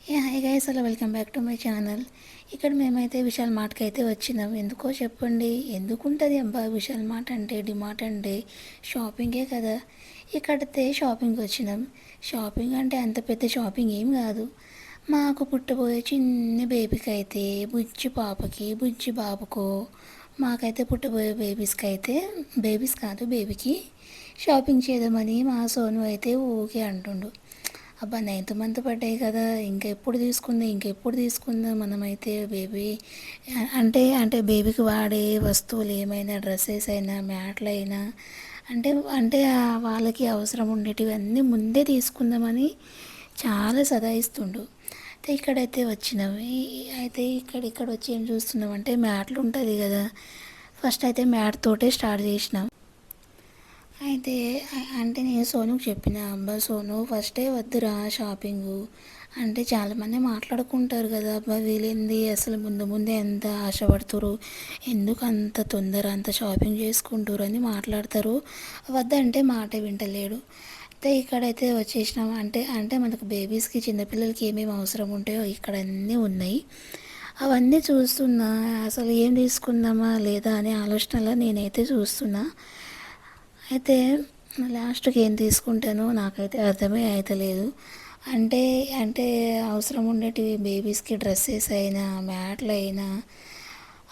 Hi guys, అలా welcome back to my channel. ఇక్కడ మేమైతే విశాల్ మార్ట్కి అయితే వచ్చినాం. ఎందుకో చెప్పండి, ఎందుకుంటుంది అబ్బా విశాల్ మార్ట్ అంటే, డిమార్ట్ అంటే షాపింగే కదా. ఇక్కడైతే షాపింగ్కి వచ్చినాం. షాపింగ్ అంటే అంత పెద్ద షాపింగ్ ఏం కాదు. మాకు పుట్టబోయే చిన్న బేబీకి అయితే, బుజ్జి పాపకి, బుజ్జి బాబుకో, మాకైతే పుట్టబోయే బేబీస్కి అయితే, బేబీస్ కాదు బేబీకి షాపింగ్ చేద్దామని మా సోను అయితే ఊకే అంటుండు. అబ్బా 9th మంత్ పడ్డాయి కదా, ఇంకెప్పుడు తీసుకుందాం మనమైతే బేబీ అంటే బేబీకి వాడే వస్తువులు ఏమైనా డ్రెస్సెస్ అయినా మ్యాట్లు అయినా అంటే అంటే వాళ్ళకి అవసరం ఉండేటివి అన్నీ ముందే తీసుకుందామని చాలా సతాయిస్తుండు. అయితే ఇక్కడైతే వచ్చినాము. అయితే ఇక్కడ వచ్చి ఏం చూస్తున్నాం అంటే మ్యాట్లు ఉంటుంది కదా. ఫస్ట్ అయితే మ్యాట్ తోటే స్టార్ట్ చేసినాం. అయితే అంటే నేను సోనుకు చెప్పిన, అబ్బా సోను ఫస్టే వద్దురా షాపింగు అంటే చాలామంది మాట్లాడుకుంటారు కదా, అబ్బా వీళ్ళేంది అసలు ముందు ముందే ఎంత ఆశపడుతురు, ఎందుకు అంత తొందర అంత షాపింగ్ చేసుకుంటారు అని మాట్లాడతారు. వద్దంటే మాట వింటలేడు. అయితే ఇక్కడైతే వచ్చేసినాం. అంటే మనకు బేబీస్కి చిన్నపిల్లలకి ఏమేమి అవసరం ఉంటాయో ఇక్కడ అన్నీ ఉన్నాయి. అవన్నీ చూస్తున్నా, అసలు ఏం తీసుకుందామా లేదా అనే ఆలోచనలో నేనైతే చూస్తున్నా. అయితే లాస్ట్కి ఏం తీసుకుంటానో నాకైతే అర్థమే అవుతలేదు. అంటే అంటే అవసరం ఉండేటివి బేబీస్కి డ్రెస్సెస్ అయినా మ్యాట్లు అయినా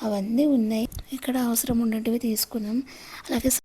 అవన్నీ ఉన్నాయి. ఇక్కడ అవసరం ఉండేటివి తీసుకున్నాం. అలాగే